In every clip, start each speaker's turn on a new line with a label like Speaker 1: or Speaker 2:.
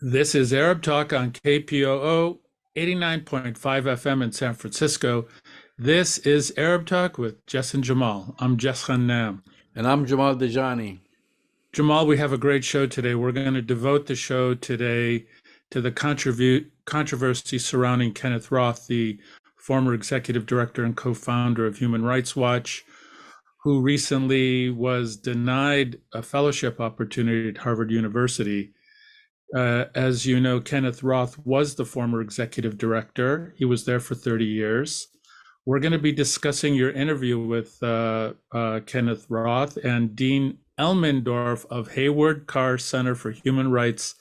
Speaker 1: This is Arab Talk on KPOO 89.5 FM in San Francisco. This is Arab Talk with Jess and Jamal. I'm Jess Nam.
Speaker 2: And I'm Jamal Dejani.
Speaker 1: Jamal, we have a great show today. We're going to devote the show today to the controversy surrounding Kenneth Roth, the former executive director and co-founder of Human Rights Watch, who recently was denied a fellowship opportunity at Harvard University. As you know, Kenneth Roth was the former executive director. He was there for 30 years. We're going to be discussing your interview with Kenneth Roth and Dean Elmendorf of Hayward Carr Center for Human Rights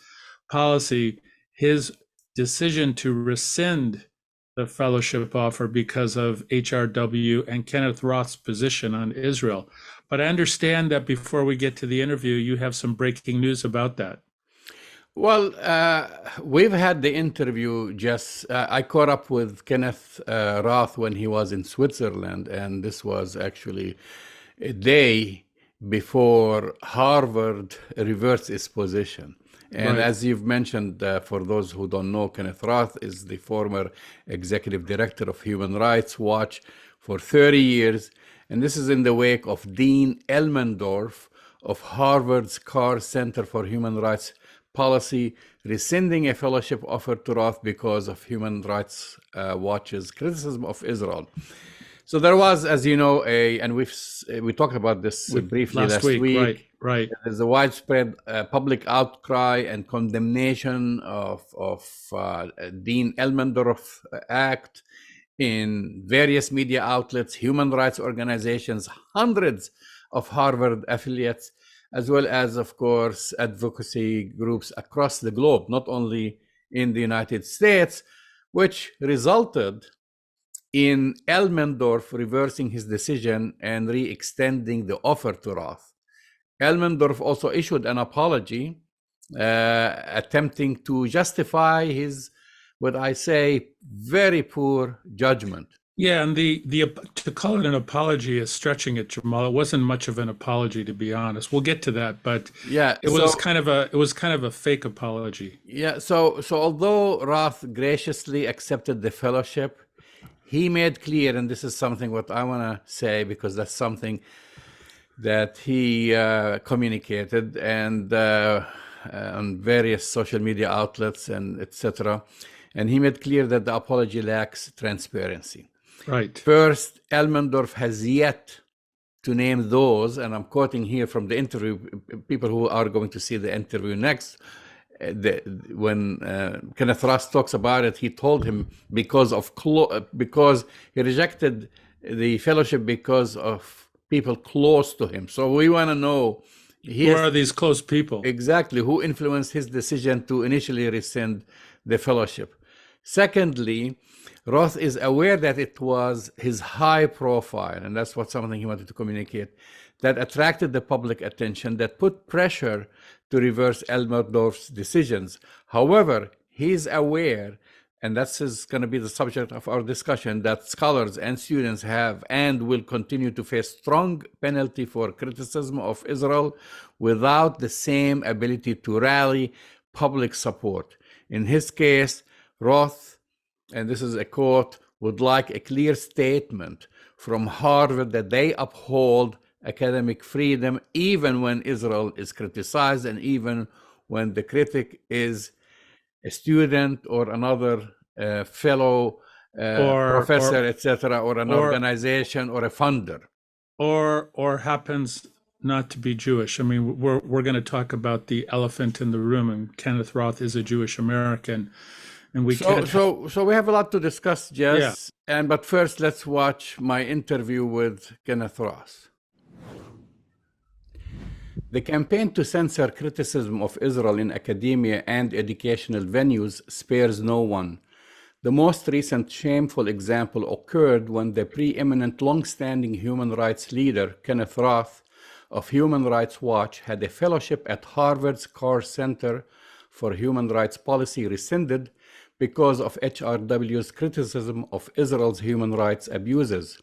Speaker 1: Policy, his decision to rescind the fellowship offer because of HRW and Kenneth Roth's position on Israel. But I understand that before we get to the interview, you have some breaking news about that.
Speaker 2: Well, we've had the interview, Jess. I caught up with Kenneth Roth when he was in Switzerland, and this was actually a day before Harvard reversed its position. And
Speaker 1: Right.
Speaker 2: as you've mentioned, for those who don't know, Kenneth Roth is the former executive director of Human Rights Watch for 30 years. And this is in the wake of Dean Elmendorf of Harvard's Carr Center for Human Rights Policy rescinding a fellowship offered to Roth because of Human Rights Watch's criticism of Israel. So there was, as you know, and we talked about this briefly last week.
Speaker 1: Right.
Speaker 2: There's a widespread public outcry and condemnation of Dean Elmendorf Act in various media outlets, human rights organizations, hundreds of Harvard affiliates, as well as, of course, advocacy groups across the globe, not only in the United States, which resulted in Elmendorf reversing his decision and re-extending the offer to Roth. Elmendorf also issued an apology, attempting to justify his, what I say, very poor judgment.
Speaker 1: Yeah, and the to call it an apology is stretching it, Jamal. It wasn't much of an apology, to be honest. We'll get to that, but
Speaker 2: yeah,
Speaker 1: it was kind of a fake apology.
Speaker 2: Yeah, so although Roth graciously accepted the fellowship, he made clear, and this is something what I want to say because that's something that he communicated and on various social media outlets and etc. And he made clear that the apology lacks transparency.
Speaker 1: Right.
Speaker 2: First, Elmendorf has yet to name those, and I'm quoting here from the interview, people who are going to see the interview next. When Kenneth Roth talks about it, he told him because he rejected the fellowship because of people close to him. So we want to know
Speaker 1: who are these close people?
Speaker 2: Exactly, who influenced his decision to initially rescind the fellowship. Secondly, Roth is aware that it was his high profile, and that's something he wanted to communicate, that attracted the public attention, that put pressure to reverse Elmendorf's decisions. However, he's aware, and that's going to be the subject of our discussion, that scholars and students have and will continue to face strong penalty for criticism of Israel without the same ability to rally public support. In his case, Roth, and this is a quote, would like a clear statement from Harvard that they uphold academic freedom even when Israel is criticized and even when the critic is a student or another fellow professor, etc., or an organization or a funder.
Speaker 1: Or happens not to be Jewish. I mean, we're going to talk about the elephant in the room, and Kenneth Roth is a Jewish American. And we
Speaker 2: so we have a lot to discuss, Jess. Yeah. But first, let's watch my interview with Kenneth Roth. The campaign to censor criticism of Israel in academia and educational venues spares no one. The most recent shameful example occurred when the preeminent long-standing human rights leader, Kenneth Roth, of Human Rights Watch, had a fellowship at Harvard's Carr Center for Human Rights Policy rescinded because of HRW's criticism of Israel's human rights abuses.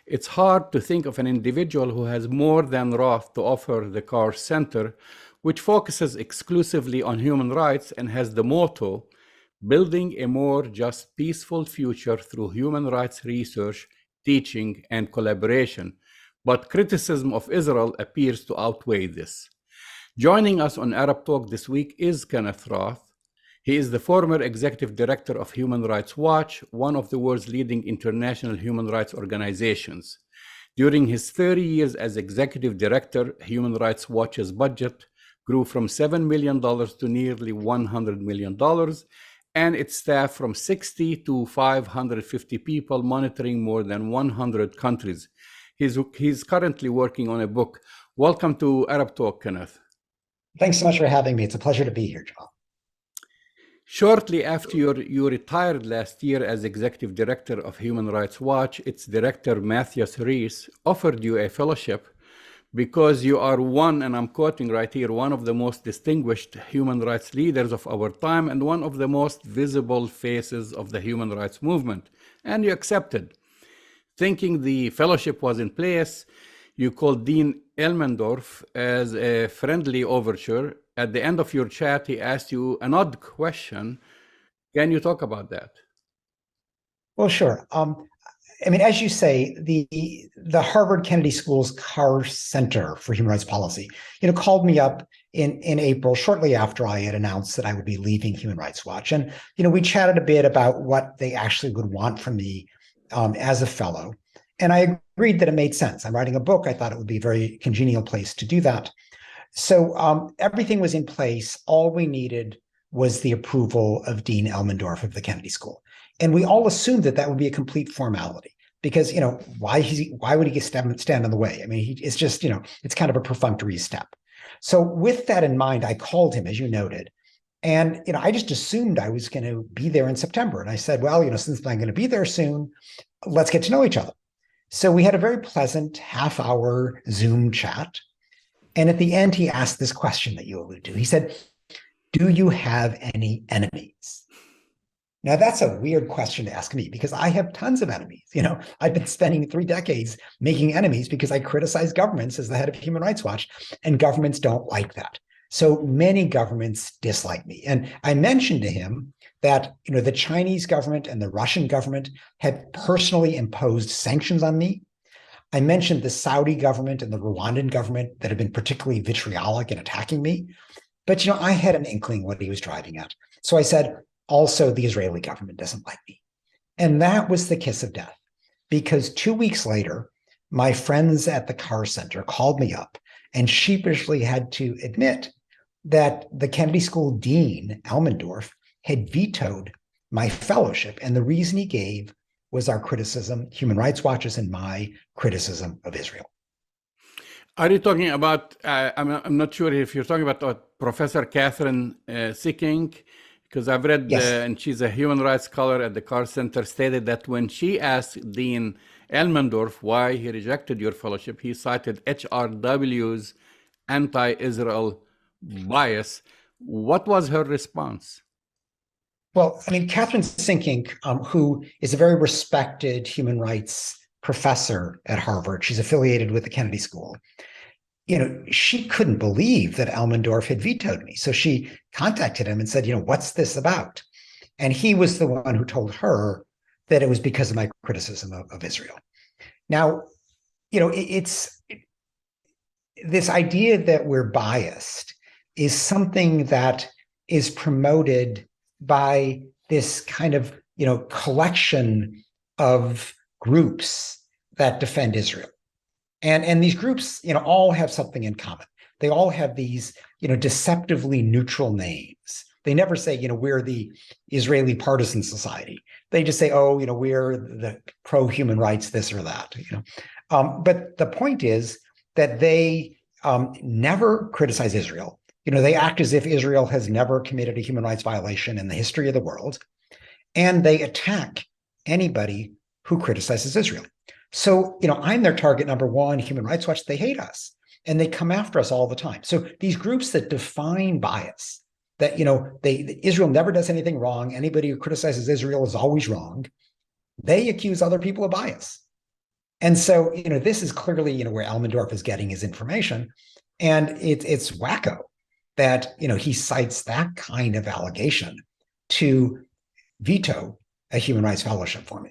Speaker 2: It's hard to think of an individual who has more than Roth to offer the Carr Center which focuses exclusively on human rights and has the motto, building a more just, peaceful future through human rights research, teaching, and collaboration. But criticism of Israel appears to outweigh this. Joining us on Arab Talk this week is Kenneth Roth. He is the former executive director of Human Rights Watch, one of the world's leading international human rights organizations. During his 30 years as executive director, Human Rights Watch's budget grew from $7 million to nearly $100 million, and its staff from 60 to 550 people monitoring more than 100 countries. He's currently working on a book. Welcome to Arab Talk, Kenneth.
Speaker 3: Thanks so much for having me. It's a pleasure to be here, Jamal.
Speaker 2: Shortly after you retired last year as executive director of Human Rights Watch, its director, Matthias Rees, offered you a fellowship because you are one, and I'm quoting right here, one of the most distinguished human rights leaders of our time and one of the most visible faces of the human rights movement. And you accepted. Thinking the fellowship was in place, you called Dean Elmendorf as a friendly overture. At the end of your chat, he asked you an odd question. Can you talk about that?
Speaker 3: Well, sure. I mean, as you say, the Harvard Kennedy School's Carr Center for Human Rights Policy, called me up in April, shortly after I had announced that I would be leaving Human Rights Watch. And, we chatted a bit about what they actually would want from me as a fellow. And I agreed that it made sense. I'm writing a book. I thought it would be a very congenial place to do that. So everything was in place. All we needed was the approval of Dean Elmendorf of the Kennedy School. And we all assumed that would be a complete formality because, why would he stand in the way? I mean, it's just, it's kind of a perfunctory step. So with that in mind, I called him, as you noted, and, I just assumed I was going to be there in September. And I said, well, since I'm going to be there soon, let's get to know each other. So we had a very pleasant half-hour Zoom chat. And at the end, he asked this question that you allude to. He said, do you have any enemies? Now, that's a weird question to ask me because I have tons of enemies. I've been spending 3 decades making enemies because I criticize governments as the head of Human Rights Watch, and governments don't like that. So many governments dislike me. And I mentioned to him that, the Chinese government and the Russian government had personally imposed sanctions on me. I mentioned the Saudi government and the Rwandan government that have been particularly vitriolic in attacking me. But, I had an inkling what he was driving at. So I said, also, the Israeli government doesn't like me. And that was the kiss of death, because 2 weeks later, my friends at the Carr Center called me up and sheepishly had to admit that the Kennedy School dean, Elmendorf, had vetoed my fellowship. And the reason he gave was our criticism, Human Rights Watch's and my criticism of Israel.
Speaker 2: Are you talking about, I'm not sure if you're talking about Professor Catherine Sicking, because I've read,
Speaker 3: Yes.
Speaker 2: And she's a human rights scholar at the Carr Center, stated that when she asked Dean Elmendorf why he rejected your fellowship, he cited HRW's anti-Israel bias. What was her response?
Speaker 3: Well, Catherine Sicking, who is a very respected human rights professor at Harvard, she's affiliated with the Kennedy School, she couldn't believe that Elmendorf had vetoed me. So she contacted him and said, what's this about? And he was the one who told her that it was because of my criticism of Israel. Now, it's this idea that we're biased is something that is promoted by this kind of, collection of groups that defend Israel. And these groups, all have something in common. They all have these, deceptively neutral names. They never say, we're the Israeli Partisan Society. They just say, oh, we're the pro-human rights, this or that. But the point is that they never criticize Israel. They act as if Israel has never committed a human rights violation in the history of the world. And they attack anybody who criticizes Israel. So, I'm their target number one, Human Rights Watch, they hate us and they come after us all the time. So these groups that define bias, that, Israel never does anything wrong. Anybody who criticizes Israel is always wrong. They accuse other people of bias. And so, this is clearly, where Elmendorf is getting his information, and it's wacko. that, he cites that kind of allegation to veto a human rights fellowship for me.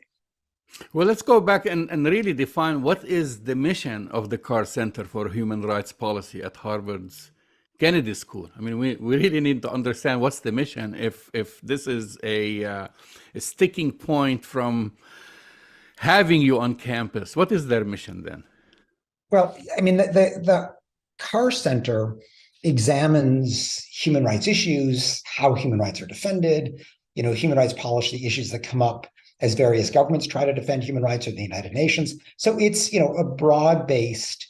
Speaker 2: Well, let's go back and really define what is the mission of the Carr Center for Human Rights Policy at Harvard's Kennedy School. I mean, we really need to understand what's the mission if this is a sticking point from having you on campus. What is their mission then?
Speaker 3: Well, I mean, the Carr Center examines human rights issues, how human rights are defended, human rights policy issues that come up as various governments try to defend human rights or the United Nations. So it's, a broad-based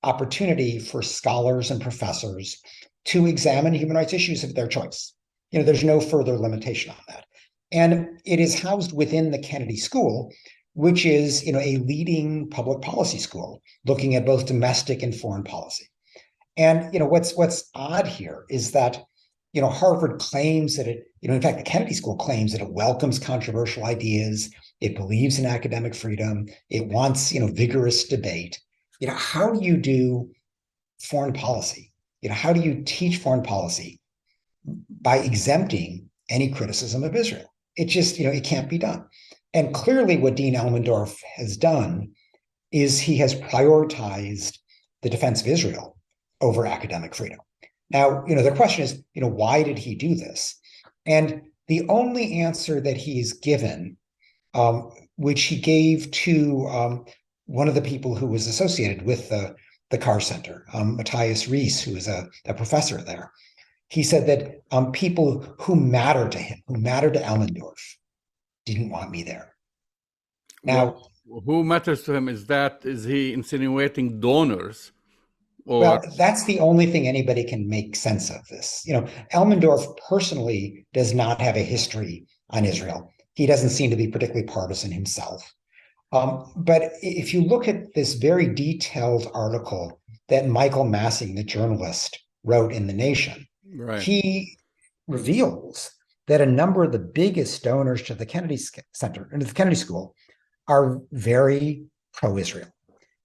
Speaker 3: opportunity for scholars and professors to examine human rights issues of their choice. There's no further limitation on that. And it is housed within the Kennedy School, which is, a leading public policy school looking at both domestic and foreign policy. And, what's odd here is that, Harvard claims that it, in fact, the Kennedy School claims that it welcomes controversial ideas, it believes in academic freedom, it wants, vigorous debate. How do you do foreign policy? How do you teach foreign policy by exempting any criticism of Israel? It just, it can't be done. And clearly what Dean Elmendorf has done is he has prioritized the defense of Israel over academic freedom. Now, the question is, why did he do this? And the only answer that he's given, which he gave to one of the people who was associated with the Carr Center, Matthias Rees, who is a professor there, he said that people who matter to him, who matter to Elmendorf, didn't want me there. Now,
Speaker 2: well, who matters to him? Is he insinuating donors? Or...
Speaker 3: Well, that's the only thing anybody can make sense of this. Elmendorf personally does not have a history on Israel. He doesn't seem to be particularly partisan himself. But if you look at this very detailed article that Michael Massing, the journalist, wrote in The Nation,
Speaker 2: right,
Speaker 3: he reveals that a number of the biggest donors to the Kennedy Center and to the Kennedy School are very pro-Israel.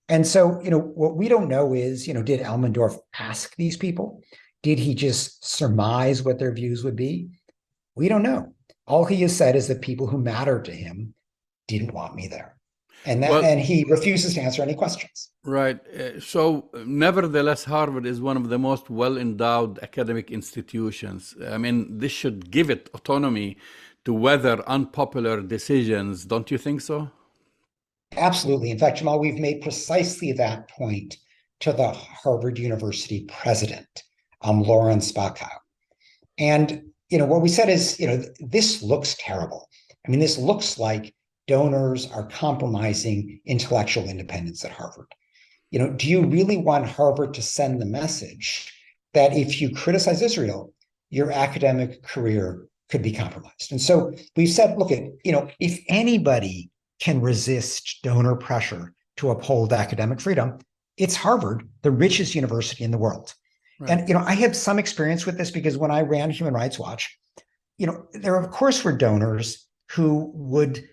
Speaker 3: And so, what we don't know is, did Elmendorf ask these people? Did he just surmise what their views would be? We don't know. All he has said is that people who matter to him didn't want me there. And and he refuses to answer any questions.
Speaker 2: Right. So nevertheless, Harvard is one of the most well-endowed academic institutions. I mean, this should give it autonomy to weather unpopular decisions. Don't you think so?
Speaker 3: Absolutely. In fact, Jamal, we've made precisely that point to the Harvard University president, Lawrence Bacow. And, what we said is, this looks terrible. I mean, this looks like donors are compromising intellectual independence at Harvard. Do you really want Harvard to send the message that if you criticize Israel, your academic career could be compromised? And so we've said, look, if anybody can resist donor pressure to uphold academic freedom, it's Harvard, the richest university in the world. Right. And, I had some experience with this because when I ran Human Rights Watch, there of course were donors who would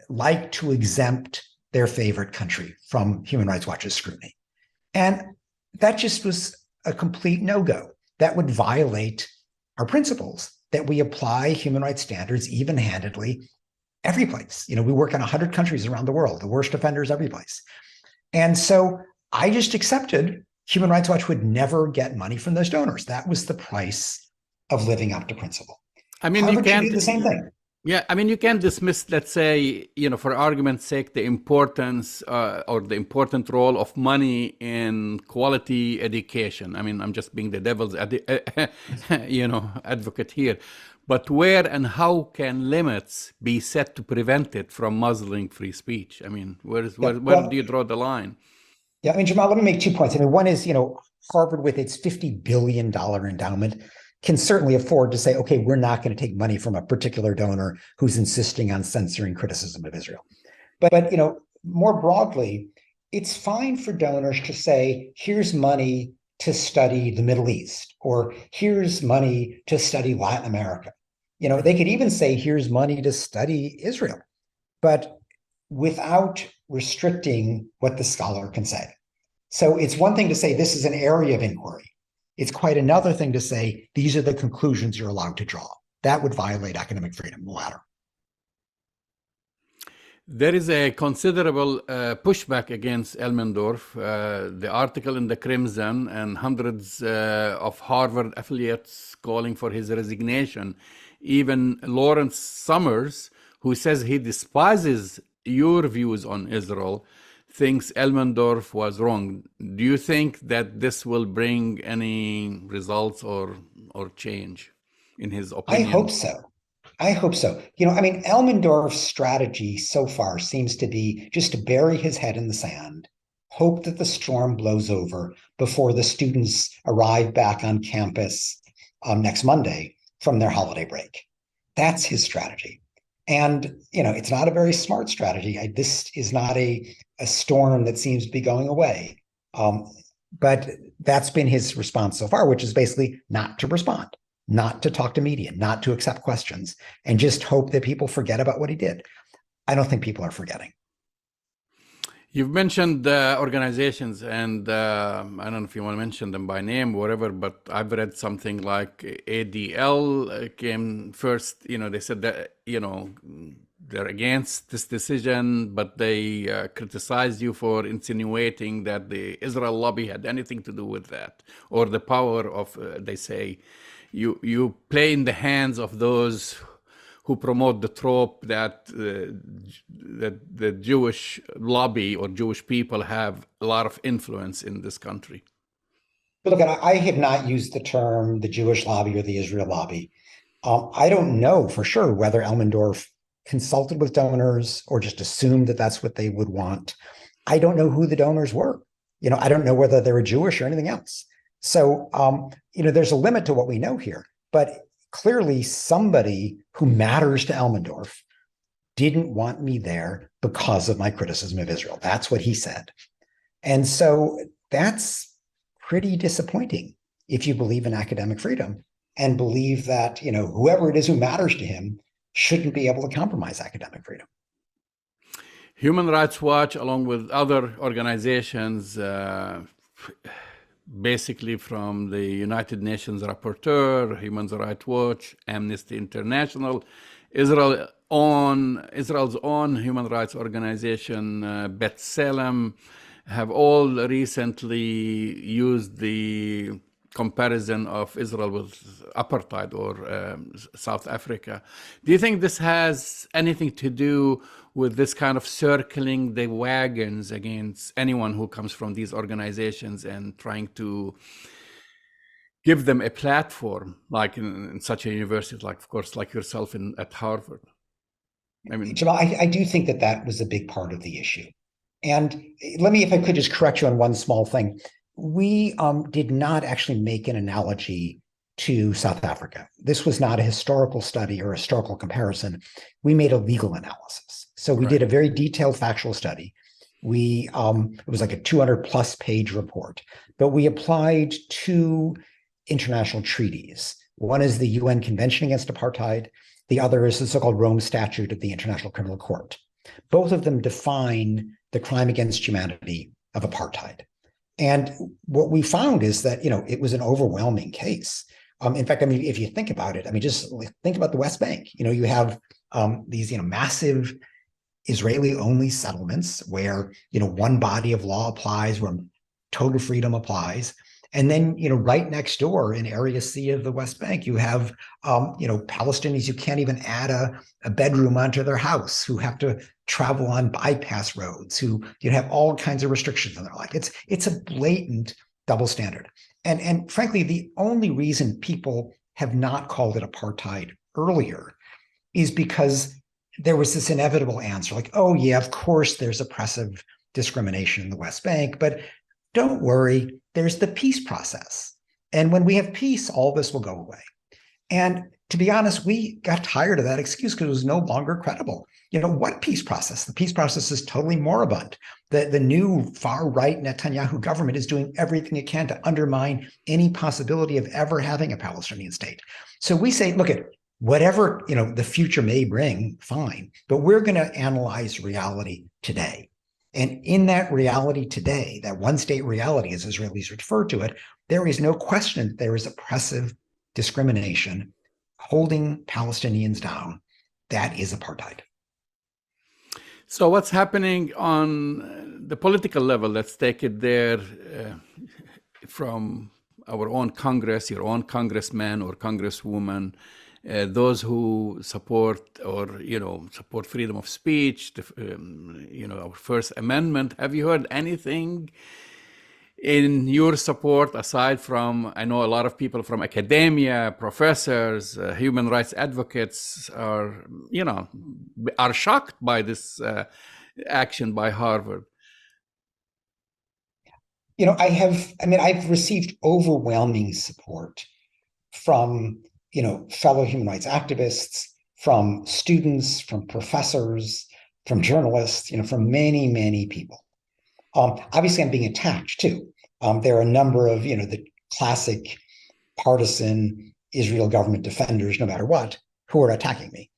Speaker 3: like to exempt their favorite country from Human Rights Watch's scrutiny. And that just was a complete no-go. That would violate our principles that we apply human rights standards even-handedly every place. We work in 100 countries around the world, the worst offenders every place. And so I just accepted Human Rights Watch would never get money from those donors. That was the price of living up to principle.
Speaker 2: I mean,
Speaker 3: Harvard should do the same thing.
Speaker 2: Yeah, I mean, you can't dismiss, let's say, for argument's sake, the importance or the important role of money in quality education. I mean, I'm just being the devil's, advocate here. But where and how can limits be set to prevent it from muzzling free speech? I mean, where do you draw the line?
Speaker 3: Yeah, I mean, Jamal, let me make 2 points. I mean, one is, Harvard with its $50 billion endowment can certainly afford to say, okay, we're not going to take money from a particular donor who's insisting on censoring criticism of Israel. But more broadly, it's fine for donors to say, here's money to study the Middle East, or here's money to study Latin America. They could even say, here's money to study Israel, but without restricting what the scholar can say. So it's one thing to say, this is an area of inquiry. It's quite another thing to say, these are the conclusions you're allowed to draw. That would violate academic freedom, the latter.
Speaker 2: There is a considerable pushback against Elmendorf. The article in the Crimson and hundreds of Harvard affiliates calling for his resignation. Even Lawrence Summers, who says he despises your views on Israel, thinks Elmendorf was wrong. Do you think that this will bring any results or change in his opinion?
Speaker 3: I hope so. I hope so. I mean, Elmendorf's strategy so far seems to be just to bury his head in the sand, hope that the storm blows over before the students arrive back on campus next Monday from their holiday break. That's his strategy. And, it's not a very smart strategy. This is not a storm that seems to be going away. But that's been his response so far, which is basically not to respond, not to talk to media, not to accept questions, and just hope that people forget about what he did. I don't think people are forgetting.
Speaker 2: You've mentioned organizations, and I don't know if you want to mention them by name or whatever, but I've read something like ADL came first. They said that, they're against this decision, but they criticized you for insinuating that the Israel lobby had anything to do with that, or the power of, they say, you play in the hands of those who promote the trope that the Jewish lobby or Jewish people have a lot of influence in this country.
Speaker 3: But look, I have not used the term the Jewish lobby or the Israel lobby. I don't know for sure whether Elmendorf consulted with donors or just assumed that that's what they would want. I don't know who the donors were. I don't know whether they were Jewish or anything else. So, there's a limit to what we know here. But clearly somebody who matters to Elmendorf didn't want me there because of my criticism of Israel. That's what he said. And so that's pretty disappointing if you believe in academic freedom and believe that, whoever it is who matters to him shouldn't be able to compromise academic freedom.
Speaker 2: Human Rights Watch, along with other organizations, basically from the United Nations Rapporteur, Human Rights Watch, Amnesty International, Israel's own human rights organization, B'Tselem, have all recently used the comparison of Israel with apartheid or South Africa. Do you think this has anything to do with this kind of circling the wagons against anyone who comes from these organizations and trying to give them a platform, like in such a university, like, of course, like yourself at Harvard?
Speaker 3: I mean, Jamal, I do think that was a big part of the issue. And let me, if I could just correct you on one small thing. We did not actually make an analogy to South Africa. This was not a historical study or a historical comparison. We made a legal analysis. So we did a very detailed factual study. It was like a 200+ page report, but we applied two international treaties. One is the UN Convention Against Apartheid. The other is the so-called Rome Statute of the International Criminal Court. Both of them define the crime against humanity of apartheid. And what we found is that, it was an overwhelming case. In fact, if you think about it, just think about the West Bank. You have these, massive Israeli-only settlements where, one body of law applies, where total freedom applies. And then, right next door in Area C of the West Bank, you have, Palestinians who can't even add a bedroom onto their house, who have to travel on bypass roads, who have all kinds of restrictions on their life. It's a blatant double standard. And frankly, the only reason people have not called it apartheid earlier is because there was this inevitable answer, like, oh yeah, of course there's oppressive discrimination in the West Bank, but don't worry, there's the peace process. And when we have peace, all this will go away. And to be honest, we got tired of that excuse because it was no longer credible. What peace process? The peace process is totally moribund. The new far-right Netanyahu government is doing everything it can to undermine any possibility of ever having a Palestinian state. So we say, look, at whatever the future may bring, fine, but we're going to analyze reality today. And in that reality today, that one state reality, as Israelis refer to it, there is no question that there is oppressive discrimination holding Palestinians down. That is apartheid.
Speaker 2: So what's happening on the political level? Let's take it there from our own Congress, your own congressman or congresswoman, those who support or support freedom of speech, our First Amendment. Have you heard anything in your support aside from? I know a lot of people from academia, professors, human rights advocates are shocked by this action by Harvard.
Speaker 3: I've received overwhelming support from fellow human rights activists, from students, from professors, from journalists, from many, many people. Obviously, I'm being attacked too. There are a number of the classic partisan Israel government defenders, no matter what, who are attacking me.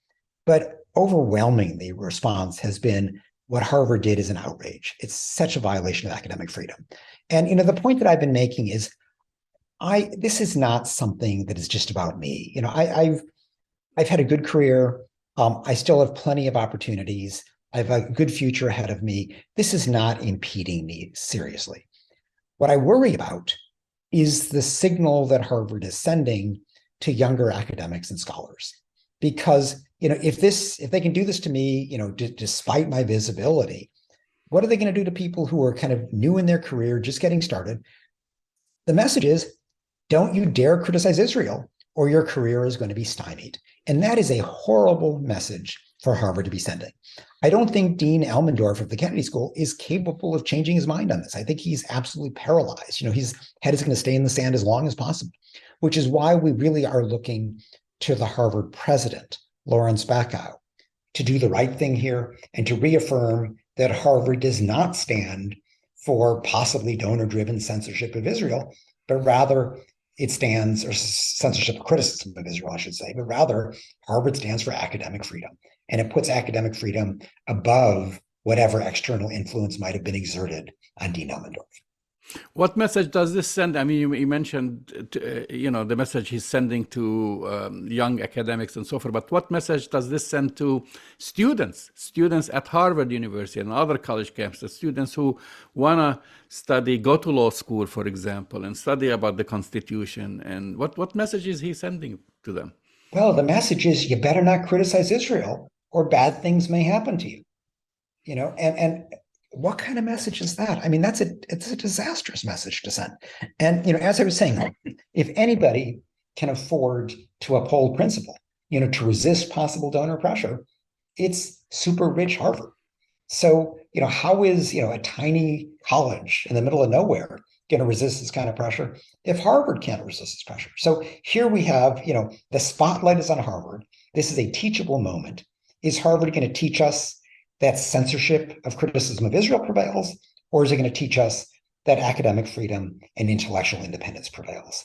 Speaker 3: But overwhelmingly, the response has been what Harvard did is an outrage. It's such a violation of academic freedom. And the point that I've been making is this is not something that is just about me. I've had a good career. I still have plenty of opportunities. I have a good future ahead of me. This is not impeding me seriously. What I worry about is the signal that Harvard is sending to younger academics and scholars. Because if they can do this to me, despite my visibility, what are they going to do to people who are kind of new in their career, just getting started? The message is, don't you dare criticize Israel, or your career is going to be stymied. And that is a horrible message for Harvard to be sending. I don't think Dean Elmendorf of the Kennedy School is capable of changing his mind on this. I think he's absolutely paralyzed. His head is going to stay in the sand as long as possible, which is why we really are looking to the Harvard president, Lawrence Bacow, to do the right thing here and to reaffirm that Harvard does not stand for possibly donor-driven censorship of Israel, but rather it stands, or censorship criticism of Israel, I should say, but rather Harvard stands for academic freedom. And it puts academic freedom above whatever external influence might have been exerted on Dean Elmendorf.
Speaker 2: What message does this send? I mean, you mentioned, the message he's sending to young academics and so forth, but what message does this send to students at Harvard University and other college campuses, students who want to study, go to law school, for example, and study about the Constitution? And what message is he sending to them?
Speaker 3: Well, the message is you better not criticize Israel or bad things may happen to you. And what kind of message is that? I mean, it's a disastrous message to send. And, as I was saying, if anybody can afford to uphold principle, to resist possible donor pressure, it's super rich Harvard. So, how is, a tiny college in the middle of nowhere going to resist this kind of pressure if Harvard can't resist this pressure? So here we have, the spotlight is on Harvard. This is a teachable moment. Is Harvard going to teach us that censorship of criticism of Israel prevails, or is it going to teach us that academic freedom and intellectual independence prevails?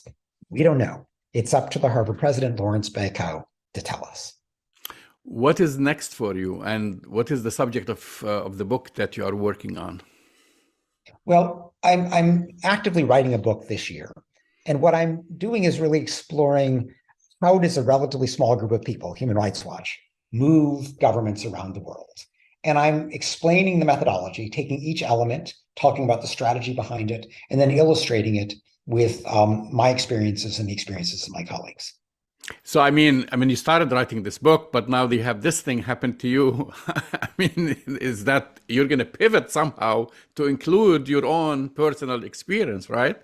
Speaker 3: We don't know. It's up to the Harvard president, Lawrence Bacow, to tell us.
Speaker 2: What is next for you, and what is the subject of the book that you are working on?
Speaker 3: Well, I'm actively writing a book this year, and what I'm doing is really exploring how does a relatively small group of people, Human Rights Watch, move governments around the world. And I'm explaining the methodology, taking each element, talking about the strategy behind it, and then illustrating it with my experiences and the experiences of my colleagues.
Speaker 2: So, I mean, you started writing this book, but now you have this thing happen to you. I mean, is that you're going to pivot somehow to include your own personal experience, right?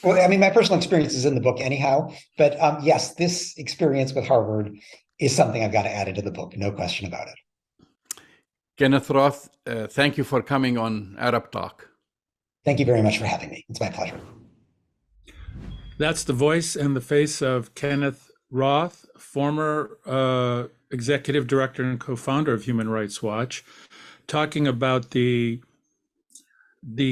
Speaker 3: Well, my personal experience is in the book anyhow, but yes, this experience with Harvard is something I've got to add into the book, no question about it.
Speaker 2: Kenneth Roth, thank you for coming on Arab Talk.
Speaker 3: Thank you very much for having me. It's my pleasure.
Speaker 1: That's the voice and the face of Kenneth Roth, former executive director and co-founder of Human Rights Watch, talking about the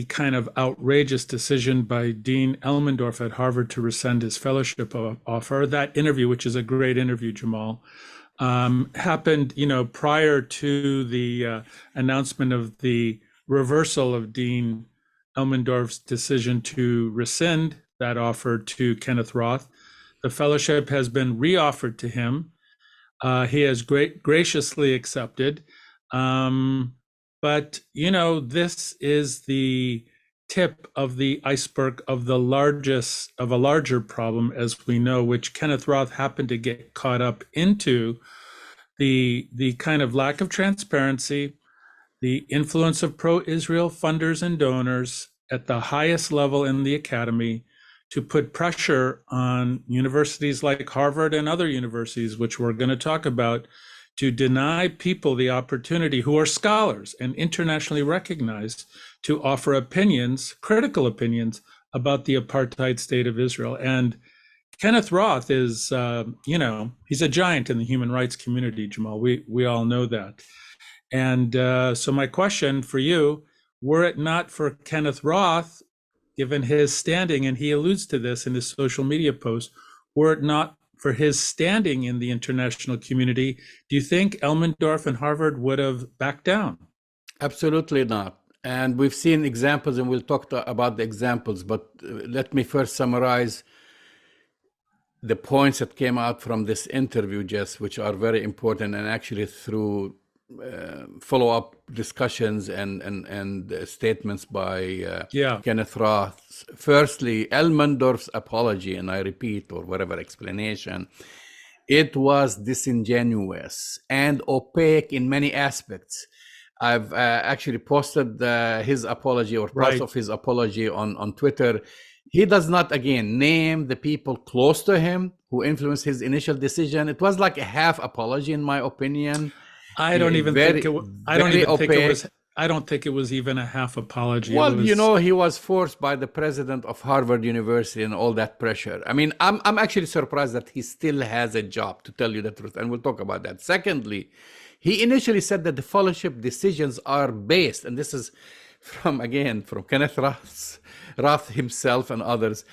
Speaker 1: kind of outrageous decision by Dean Elmendorf at Harvard to rescind his fellowship offer. That interview, which is a great interview, Jamal, happened, prior to the announcement of the reversal of Dean Elmendorf's decision to rescind that offer to Kenneth Roth. The fellowship has been reoffered to him. He has graciously accepted. But, you know, this is the tip of the iceberg of a larger problem, as we know, which Kenneth Roth happened to get caught up into, the kind of lack of transparency, the influence of pro-Israel funders and donors at the highest level in the academy to put pressure on universities like Harvard and other universities, which we're going to talk about, to deny people the opportunity who are scholars and internationally recognized to offer opinions, critical opinions about the apartheid state of Israel. And Kenneth Roth is, you know, he's a giant in the human rights community, Jamal. We all know that. And so my question for you, were it not for Kenneth Roth, given his standing, and he alludes to this in his social media post, were it not for his standing in the international community, do you think Elmendorf and Harvard would have backed down?
Speaker 2: Absolutely not. And we've seen examples, and we'll talk about the examples, but let me first summarize the points that came out from this interview, Jess, which are very important, and actually through follow-up discussions and statements by Kenneth Roth. Firstly, Elmendorf's apology, and I repeat, or whatever explanation, it was disingenuous and opaque in many aspects. I've actually posted his apology or parts of his apology on Twitter. He does not, again, name the people close to him who influenced his initial decision. It was like a half apology, in my opinion.
Speaker 1: I don't even think it was even a half apology.
Speaker 2: Well, you know, he was forced by the president of Harvard University and all that pressure. I mean, I'm actually surprised that he still has a job, to tell you the truth, and we'll talk about that. Secondly, he initially said that the fellowship decisions are based, and this is from Kenneth Roth himself and others,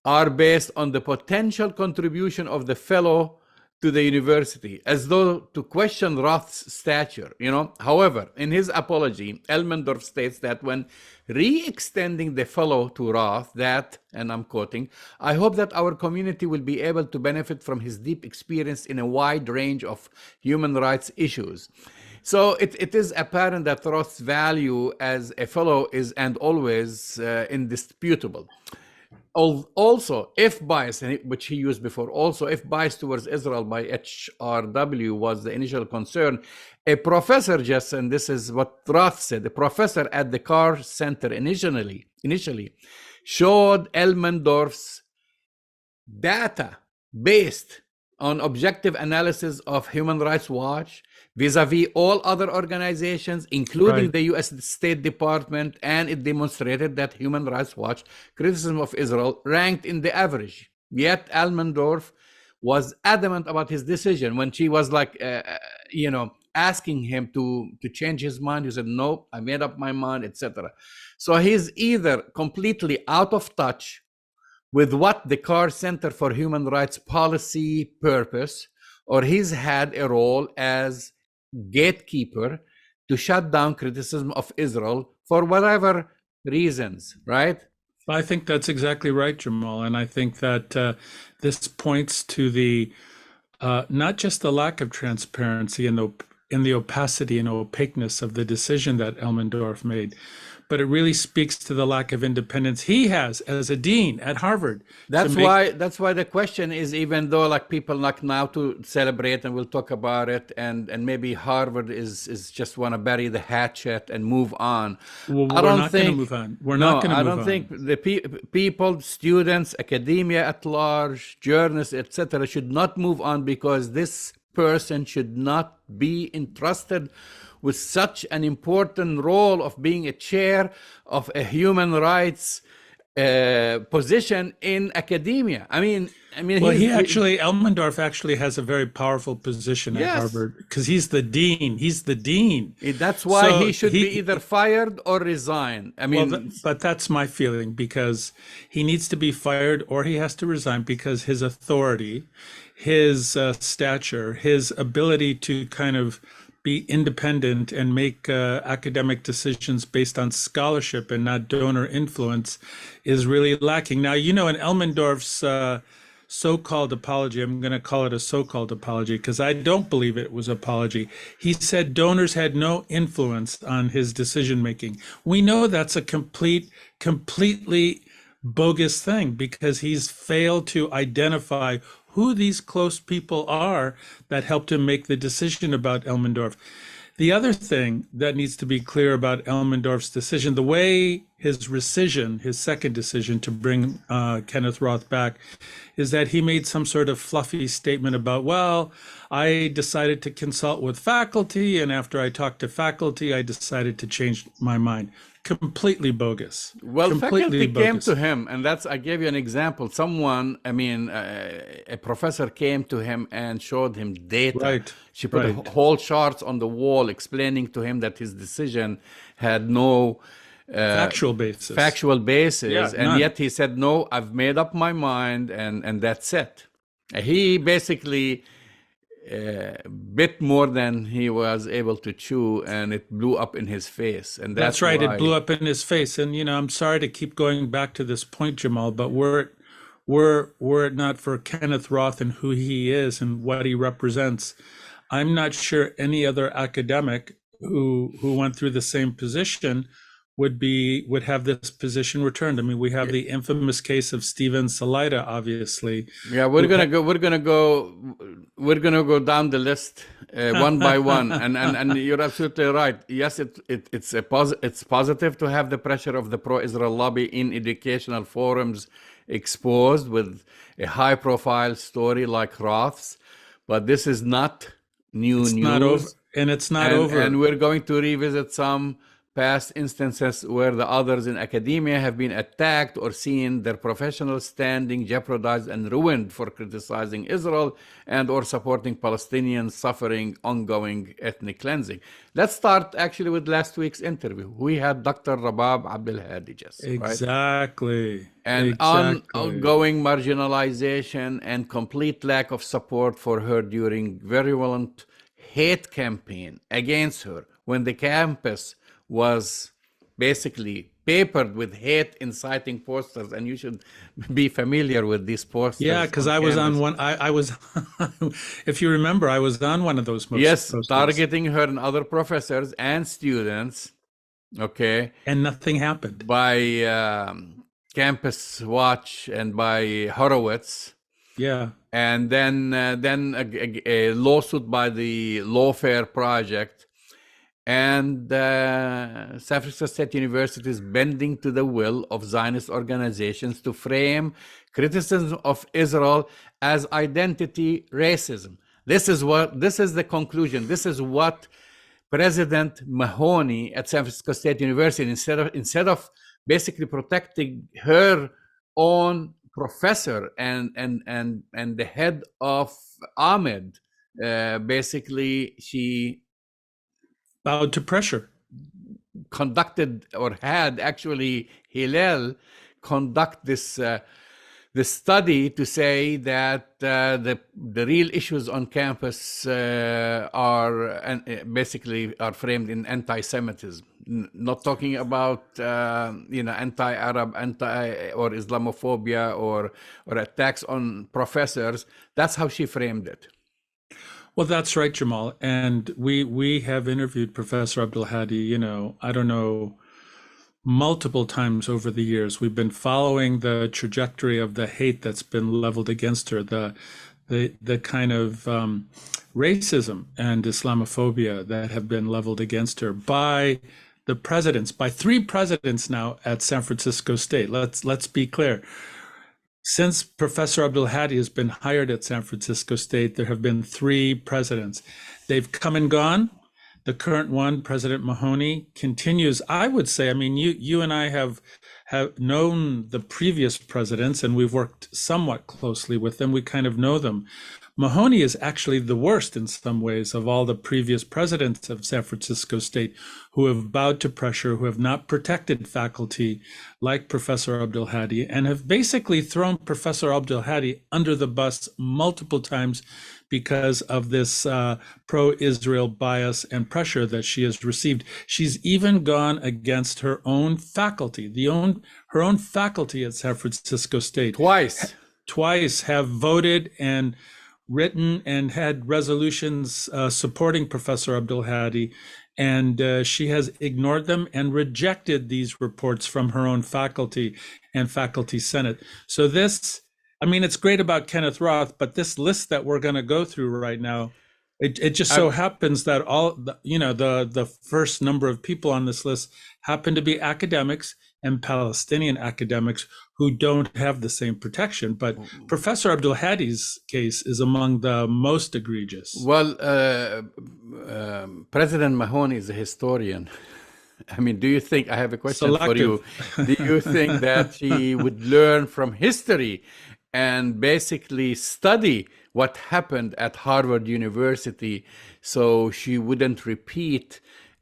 Speaker 2: are based on the potential contribution of the fellow to the university, as though to question Roth's stature, you know. However, in his apology, Elmendorf states that when re-extending the fellow to Roth, that, and I'm quoting, "I hope that our community will be able to benefit from his deep experience in a wide range of human rights issues." So it is apparent that Roth's value as a fellow is and always indisputable. Also, if bias, which he used before, also if bias towards Israel by HRW was the initial concern, a professor, Jess, and this is what Roth said, a professor at the Carr Center initially showed Elmendorf's data based on objective analysis of Human Rights Watch vis-a-vis all other organizations, including the U.S. State Department, and it demonstrated that Human Rights Watch criticism of Israel ranked in the average. Yet Elmendorf was adamant about his decision. When she was like, you know, asking him to change his mind, he said, "Nope, I made up my mind," etc. So he's either completely out of touch with what the Carr Center for Human Rights Policy purpose, or he's had a role as gatekeeper to shut down criticism of Israel for whatever reasons, right?
Speaker 1: I think that's exactly right, Jamal. And I think that this points to the not just the lack of transparency and the opacity and opaqueness of the decision that Elmendorf made, but it really speaks to the lack of independence he has as a dean at Harvard.
Speaker 2: That's why the question is, even though like people like now to celebrate, and we'll talk about it, and maybe Harvard is just want to bury the hatchet and move on.
Speaker 1: Well, we're not going to move on. We're not going to move on. I don't think
Speaker 2: the people, students, academia at large, journalists, etc., should not move on, because this person should not be entrusted with such an important role of being a chair of a human rights position in academia. I mean,
Speaker 1: well, Elmendorf actually has a very powerful position at Harvard, because he's the dean. He's the dean.
Speaker 2: That's why he should be either fired or resign. I mean,
Speaker 1: but that's my feeling, because he needs to be fired or he has to resign, because his authority, his stature, his ability to kind of be independent and make academic decisions based on scholarship and not donor influence is really lacking. Now, in Elmendorf's so-called apology, I'm going to call it a so-called apology because I don't believe it was apology. He said donors had no influence on his decision making. We know that's a completely bogus thing because he's failed to identify who these close people are that helped him make the decision about Elmendorf. The other thing that needs to be clear about Elmendorf's decision, the way his rescission, his second decision to bring Kenneth Roth back, is that he made some sort of fluffy statement about, well, I decided to consult with faculty, and after I talked to faculty, I decided to change my mind. Completely bogus.
Speaker 2: Well,
Speaker 1: completely
Speaker 2: faculty came to him, and I gave you an example. Someone, a professor came to him and showed him data.
Speaker 1: Right.
Speaker 2: She put whole charts on the wall explaining to him that his decision had no
Speaker 1: factual basis.
Speaker 2: Yeah, and
Speaker 1: none.
Speaker 2: yet he said, no, I've made up my mind, and that's it. He basically bit more than he was able to chew, and it blew up in his face. And
Speaker 1: that's right. It blew up in his face. And I'm sorry to keep going back to this point, Jamal, but were it not for Kenneth Roth and who he is and what he represents, I'm not sure any other academic who went through the same position would have this position returned. I mean, we have the infamous case of Steven Salaita, obviously.
Speaker 2: Yeah, we're gonna go down the list one by one, and you're absolutely right. Yes, it's positive to have the pressure of the pro-Israel lobby in educational forums exposed with a high-profile story like Roth's, but this is not new news.
Speaker 1: Not over, and it's not over.
Speaker 2: And we're going to revisit some past instances where the others in academia have been attacked or seen their professional standing jeopardized and ruined for criticizing Israel and or supporting Palestinians suffering ongoing ethnic cleansing. Let's start actually with last week's interview. We had Dr. Rabab Abdelhadi, Jess.
Speaker 1: Exactly.
Speaker 2: Right? And ongoing marginalization and complete lack of support for her during virulent hate campaign against her when the campus was basically papered with hate inciting posters, and you should be familiar with these posters.
Speaker 1: Yeah, because I was on one. I was, if you remember, I was on one of those posters.
Speaker 2: Yes, targeting her and other professors and students. Okay,
Speaker 1: and nothing happened
Speaker 2: by Campus Watch and by Horowitz.
Speaker 1: Yeah,
Speaker 2: and then a lawsuit by the Lawfare Project. And San Francisco State University is bending to the will of Zionist organizations to frame criticism of Israel as identity racism. This is the conclusion. This is what President Mahoney at San Francisco State University, instead of basically protecting her own professor and the head of Ahmed, basically she
Speaker 1: bowed to pressure.
Speaker 2: Conducted, or had actually Hillel conduct this study to say that the real issues on campus are basically framed in anti-Semitism, not talking about anti-Arab, or Islamophobia or attacks on professors. That's how she framed it.
Speaker 1: Well, that's right, Jamal. And we have interviewed Professor Abdelhadi, I don't know, multiple times over the years. We've been following the trajectory of the hate that's been leveled against her, the kind of racism and Islamophobia that have been leveled against her by the presidents, by 3 presidents now at San Francisco State. Let's be clear. Since Professor Abdelhadi has been hired at San Francisco State, there have been 3 presidents. They've come and gone. The current one, President Mahoney, continues. I would say, I mean, you and I have known the previous presidents, and we've worked somewhat closely with them. We kind of know them. Mahoney is actually the worst in some ways of all the previous presidents of San Francisco State who have bowed to pressure, who have not protected faculty like Professor Abdelhadi, and have basically thrown Professor Abdelhadi under the bus multiple times because of this pro-Israel bias and pressure that she has received. She's even gone against her own faculty. Her own faculty at San Francisco State twice have voted and written and had resolutions supporting Professor Abdul Hadi, and she has ignored them and rejected these reports from her own faculty and faculty senate. So this, I mean, it's great about Kenneth Roth, but this list that we're going to go through right now, it just so happens that the first number of people on this list happen to be academics and Palestinian academics who don't have the same protection. But Professor Abdul Hadi's case is among the most egregious.
Speaker 2: Well, President Mahoney is a historian. I mean, do you think, I have a question for you. Do you think that she would learn from history and basically study what happened at Harvard University so she wouldn't repeat,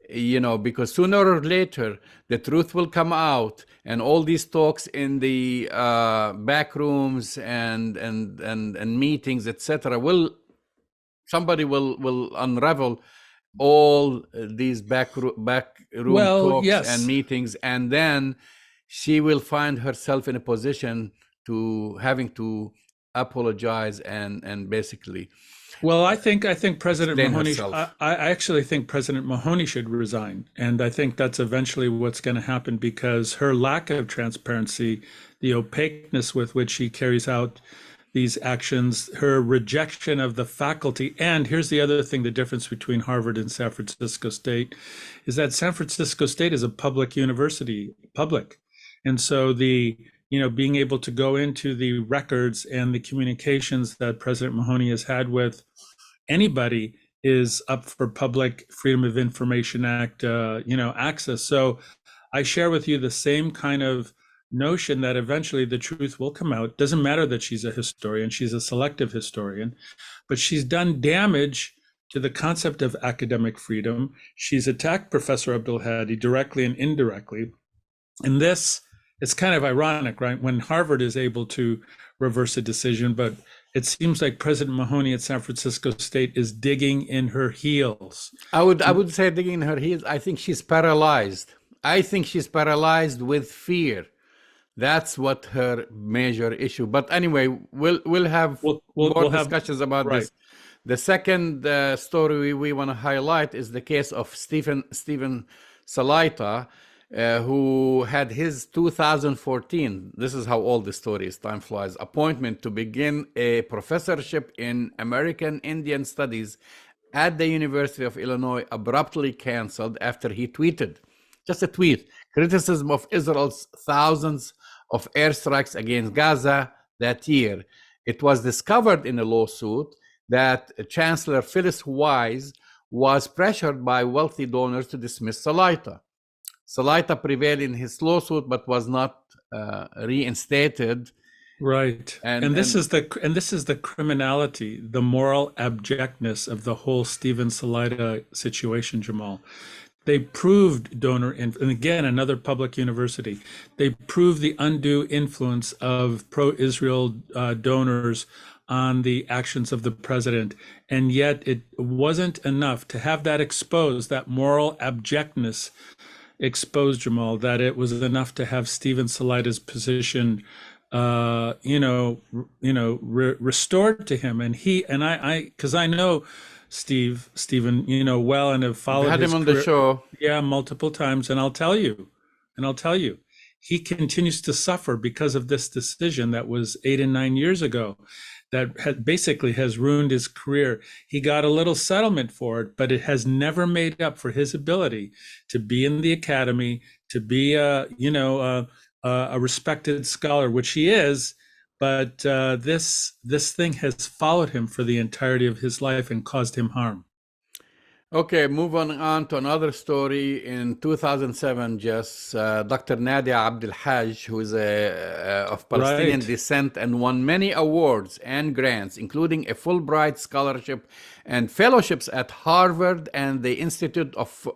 Speaker 2: because sooner or later the truth will come out, and all these talks in the back rooms and meetings, etc., somebody will unravel all these back room talks and meetings, and then she will find herself in a position to having to apologize and basically.
Speaker 1: Well, I think President Mahoney. I actually think President Mahoney should resign, and I think that's eventually what's going to happen, because her lack of transparency, the opaqueness with which she carries out these actions, her rejection of the faculty, and here's the other thing: the difference between Harvard and San Francisco State is that San Francisco State is a public university, and so being able to go into the records and the communications that President Mahoney has had with anybody is up for public Freedom of Information Act, access. So I share with you the same kind of notion that eventually the truth will come out. Doesn't matter that she's a historian, she's a selective historian, but she's done damage to the concept of academic freedom. She's attacked Professor Abdul Hadi directly and indirectly. And this, it's kind of ironic, right? When Harvard is able to reverse a decision, but it seems like President Mahoney at San Francisco State is digging in her heels.
Speaker 2: I would say digging in her heels. I think she's paralyzed. I think she's paralyzed with fear. That's what her major issue. But anyway, we'll have more discussions about this. The second story we want to highlight is the case of Stephen Salaita, who had his 2014, this is how old the story is, time flies, appointment to begin a professorship in American Indian Studies at the University of Illinois abruptly canceled after he tweeted, just a tweet, criticism of Israel's thousands of airstrikes against Gaza that year. It was discovered in a lawsuit that Chancellor Phyllis Wise was pressured by wealthy donors to dismiss Salaita. Salaita prevailed in his lawsuit, but was not reinstated.
Speaker 1: Right, and this is the criminality, the moral abjectness of the whole Stephen Salaita situation, Jamal. They proved and again, another public university, they proved the undue influence of pro-Israel donors on the actions of the president. And yet it wasn't enough to have that exposed, that moral abjectness exposed, Jamal, that it was enough to have Stephen Salaita's position, restored to him. And because I know Stephen, well, and have followed
Speaker 2: him on the show.
Speaker 1: Yeah, multiple times. And I'll tell you, he continues to suffer because of this decision that was 8 and 9 years ago that basically has ruined his career. He got a little settlement for it, but it has never made up for his ability to be in the academy, to be a respected scholar, which he is. But this thing has followed him for the entirety of his life and caused him harm.
Speaker 2: Okay, moving on to another story. In 2007, Jess, Dr. Nadia Abdel Haj, who is of Palestinian descent and won many awards and grants, including a Fulbright scholarship and fellowships at Harvard and the Institute for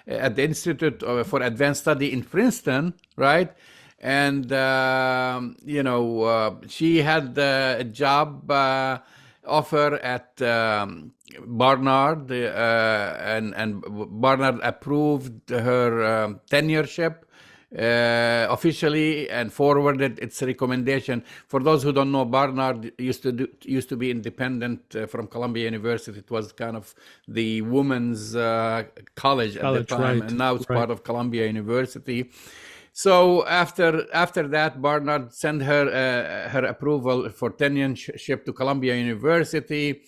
Speaker 2: Advanced Study in Princeton, right? And she had a job offer at Barnard, and Barnard approved her tenureship officially and forwarded its recommendation. For those who don't know, Barnard used to be independent from Columbia University. It was kind of the women's college at the time,
Speaker 1: right,
Speaker 2: and now it's part of Columbia University. So after that, Barnard sent her her approval for tenureship to Columbia University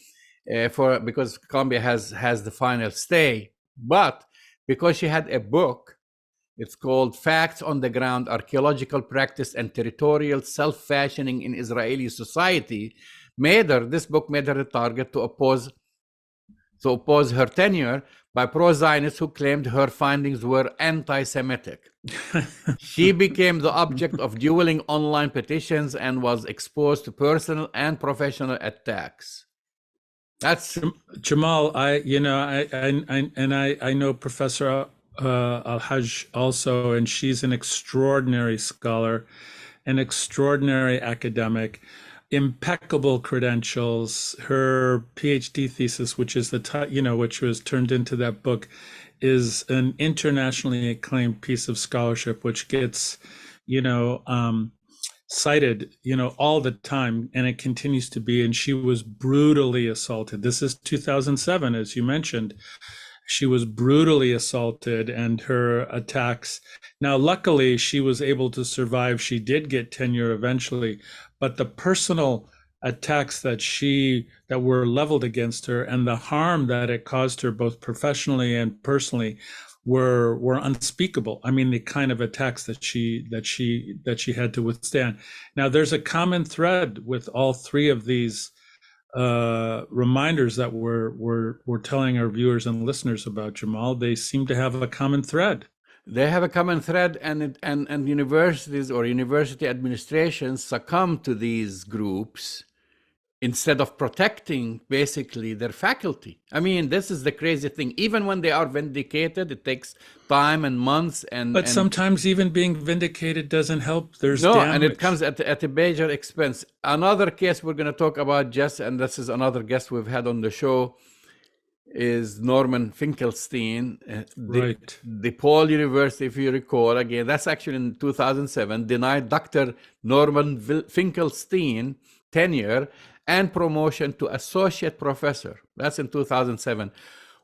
Speaker 2: because Columbia has the final say. But because she had a book, it's called Facts on the Ground, Archaeological Practice and Territorial Self-Fashioning in Israeli Society, this book made her a target to oppose her tenure by pro-Zionists who claimed her findings were anti-Semitic. She became the object of dueling online petitions and was exposed to personal and professional attacks. That's
Speaker 1: Jamal. I know Professor Al-Hajj also, and she's an extraordinary scholar, an extraordinary academic, impeccable credentials. Her PhD thesis, which is which was turned into that book, is an internationally acclaimed piece of scholarship, which gets, cited, all the time, and it continues to be. And she was brutally assaulted. This is 2007, as you mentioned. She was brutally assaulted, and her attacks. Now, luckily, she was able to survive. She did get tenure eventually, but the personal attacks that were leveled against her and the harm that it caused her, both professionally and personally, were unspeakable. I mean, the kind of attacks that she had to withstand. Now, there's a common thread with all three of these reminders that we're telling our viewers and listeners about, Jamal. They seem to have a common thread.
Speaker 2: They have a common thread, and universities or university administrations succumb to these groups instead of protecting basically their faculty. I mean, this is the crazy thing. Even when they are vindicated, it takes time and months. But
Speaker 1: sometimes even being vindicated doesn't help. There's
Speaker 2: damage. And it comes at a major expense. Another case we're going to talk about, Jess, and this is another guest we've had on the show, is Norman Finkelstein.
Speaker 1: Right.
Speaker 2: DePaul University, if you recall, again, that's actually in 2007, denied Dr. Norman Finkelstein tenure and promotion to associate professor. That's in 2007.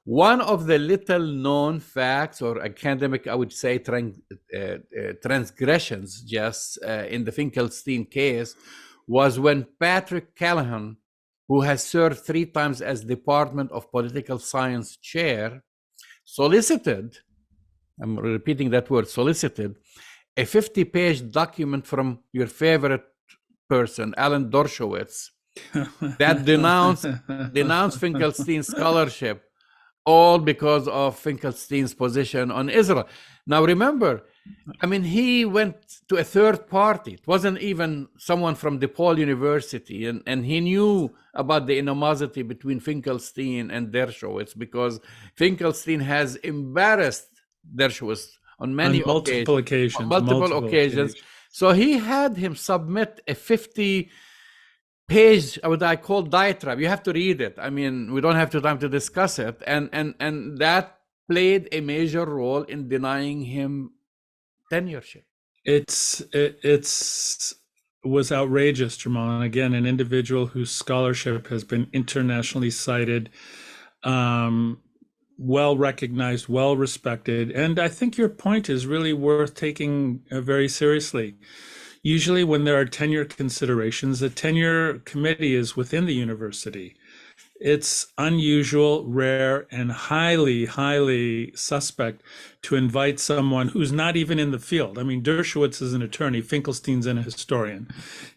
Speaker 2: One of the little known facts, or academic, I would say, transgressions, just in the Finkelstein case, was when Patrick Callahan, who has served 3 times as Department of Political Science chair, solicited, I'm repeating that word, solicited, a 50-page document from your favorite person, Alan Dershowitz, that denounced Finkelstein's scholarship, all because of Finkelstein's position on Israel. Now, remember, I mean, he went to a third party. It wasn't even someone from DePaul University, and he knew about the animosity between Finkelstein and Dershowitz because Finkelstein has embarrassed Dershowitz on
Speaker 1: multiple occasions.
Speaker 2: So he had him submit a 50-page, what I call diatribe. You have to read it. I mean, we don't have time to discuss it. And that played a major role in denying him tenureship.
Speaker 1: It was outrageous, Jamal. And again, an individual whose scholarship has been internationally cited, well recognized, well respected. And I think your point is really worth taking very seriously. Usually when there are tenure considerations, the tenure committee is within the university. It's unusual, rare, and highly, highly suspect to invite someone who's not even in the field. I mean, Dershowitz is an attorney, Finkelstein's a historian.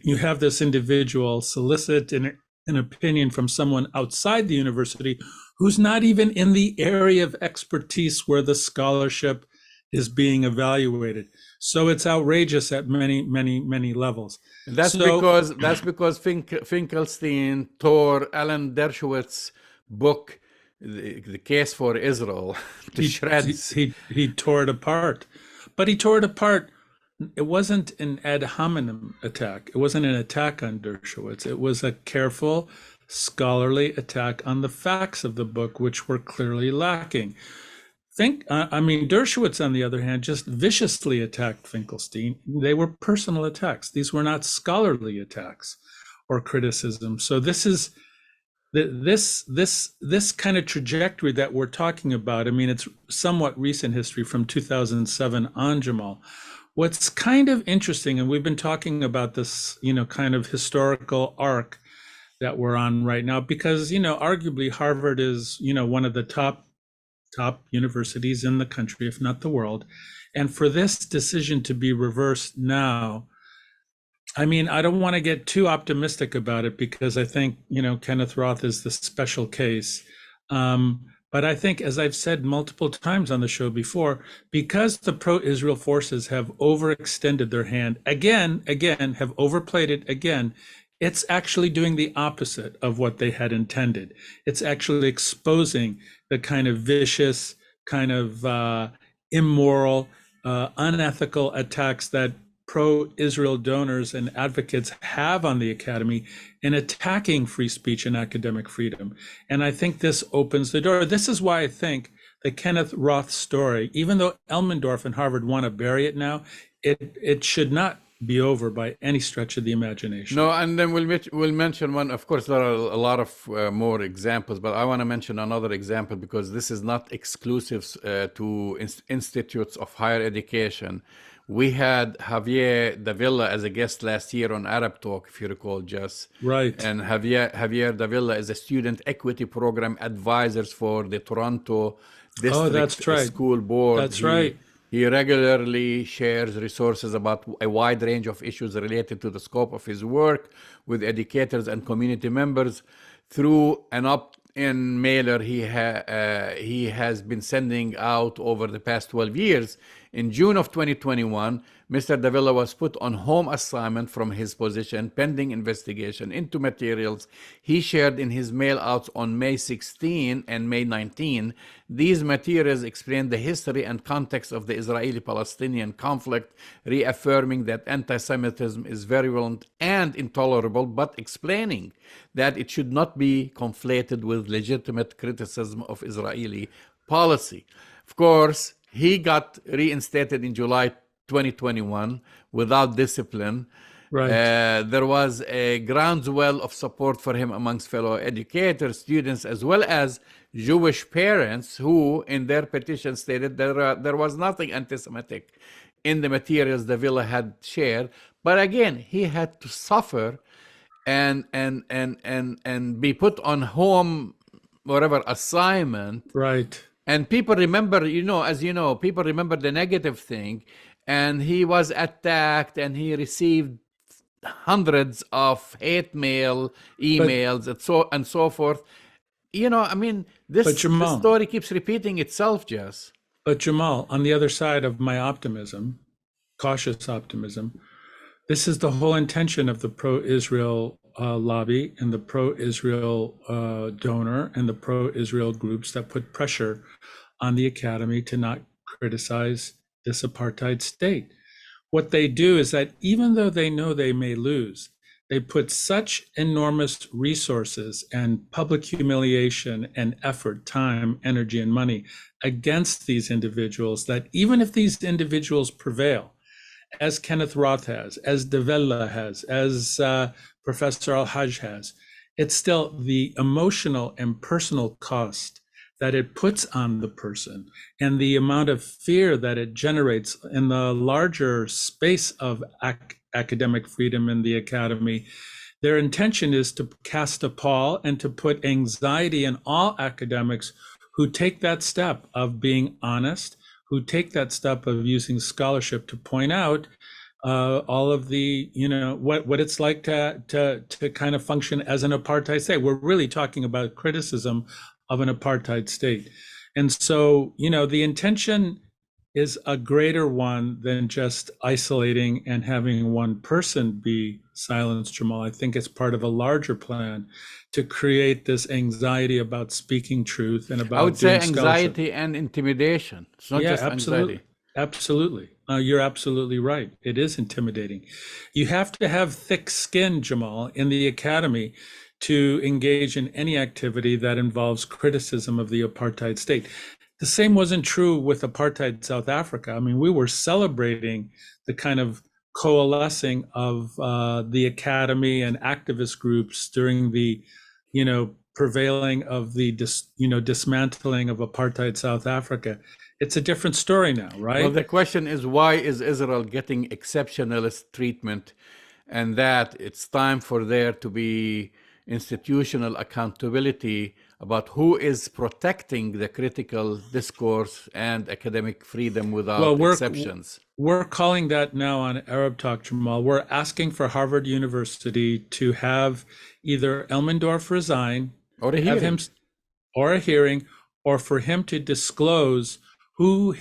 Speaker 1: You have this individual solicit an opinion from someone outside the university who's not even in the area of expertise where the scholarship is being evaluated. So it's outrageous at many, many, many levels.
Speaker 2: That's because Finkelstein tore Alan Dershowitz's book, The Case for Israel, to shreds.
Speaker 1: He tore it apart. But he tore it apart. It wasn't an ad hominem attack. It wasn't an attack on Dershowitz. It was a careful, scholarly attack on the facts of the book, which were clearly lacking. Dershowitz, on the other hand, just viciously attacked Finkelstein. They were personal attacks. These were not scholarly attacks or criticism. So this kind of trajectory that we're talking about, it's somewhat recent history from 2007 on, Jamal. What's kind of interesting, and we've been talking about this, kind of historical arc that we're on right now, because, arguably Harvard is, one of the top universities in the country, if not the world. And for this decision to be reversed now, I don't want to get too optimistic about it, because I think, Kenneth Roth is the special case. But I think, as I've said multiple times on the show before, because the pro-Israel forces have overextended their hand again, have overplayed it again, it's actually doing the opposite of what they had intended. It's actually exposing the kind of vicious, kind of immoral, unethical attacks that pro-Israel donors and advocates have on the academy in attacking free speech and academic freedom. And I think this opens the door. This is why I think the Kenneth Roth story, even though Elmendorf and Harvard want to bury it now, it should not be over by any stretch of the imagination.
Speaker 2: No, and then we'll mention one. Of course, there are a lot of more examples, but I want to mention another example, because this is not exclusive to institutes of higher education. We had Javier Davila as a guest last year on Arab Talk, if you recall, Jess.
Speaker 1: Right.
Speaker 2: And Javier Davila is a student equity program advisor for the Toronto District School Board.
Speaker 1: That's right.
Speaker 2: He regularly shares resources about a wide range of issues related to the scope of his work with educators and community members. Through an opt-in mailer he has been sending out over the past 12 years. In June of 2021, Mr. Davila was put on home assignment from his position pending investigation into materials he shared in his mail-outs on May 16 and May 19. These materials explain the history and context of the Israeli-Palestinian conflict, reaffirming that anti-Semitism is virulent and intolerable, but explaining that it should not be conflated with legitimate criticism of Israeli policy. Of course, he got reinstated in July 2021 without discipline.
Speaker 1: Right.
Speaker 2: There was a groundswell of support for him amongst fellow educators, students, as well as Jewish parents who, in their petition, stated there was nothing anti-Semitic in the materials Davila had shared. But again, he had to suffer and be put on home, whatever, assignment.
Speaker 1: Right.
Speaker 2: And people remember, people remember the negative thing. And he was attacked, and he received hundreds of hate mail, emails, and so forth. This story keeps repeating itself, Jess.
Speaker 1: But Jamal, on the other side of my optimism, cautious optimism, this is the whole intention of the pro-Israel lobby and the pro-Israel donor and the pro-Israel groups that put pressure on the academy to not criticize this apartheid state. What they do is that even though they know they may lose, they put such enormous resources and public humiliation and effort, time, energy, and money against these individuals that even if these individuals prevail, as Kenneth Roth has, as Davila has, as Professor Al-Hajj has, it's still the emotional and personal cost that it puts on the person and the amount of fear that it generates in the larger space of academic freedom in the academy. Their intention is to cast a pall and to put anxiety in all academics who take that step of being honest, who take that step of using scholarship to point out all of the, what it's like to kind of function as an apartheid state. We're really talking about criticism of an apartheid state. And so, the intention is a greater one than just isolating and having one person be silenced, Jamal. I think it's part of a larger plan to create this anxiety about speaking truth and about
Speaker 2: I would say anxiety and intimidation. It's not just anxiety.
Speaker 1: Absolutely. You're absolutely right. It is intimidating. You have to have thick skin, Jamal, in the academy to engage in any activity that involves criticism of the apartheid state. The same wasn't true with apartheid South Africa. I mean, we were celebrating the kind of coalescing of the academy and activist groups during the, prevailing of the, dismantling of apartheid South Africa. It's a different story now, right?
Speaker 2: Well, the question is, why is Israel getting exceptionalist treatment, and that it's time for there to be institutional accountability about who is protecting the critical discourse and academic freedom without exceptions.
Speaker 1: We're calling that now on Arab Talk, Jamal. We're asking for Harvard University to have either Elmendorf resign,
Speaker 2: or a hearing,
Speaker 1: or for him to disclose who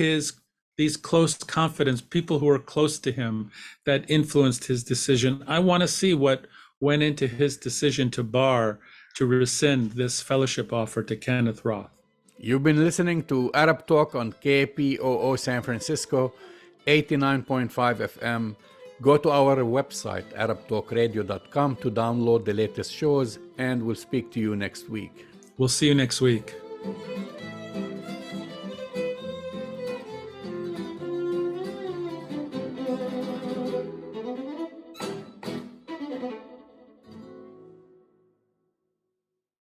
Speaker 1: these close confidence people who are close to him that influenced his decision. I want to see what went into his decision to rescind this fellowship offer to Kenneth Roth.
Speaker 2: You've been listening to Arab Talk on KPOO San Francisco, 89.5 FM. Go to our website, arabtalkradio.com, to download the latest shows, and we'll speak to you next week.
Speaker 1: We'll see you next week.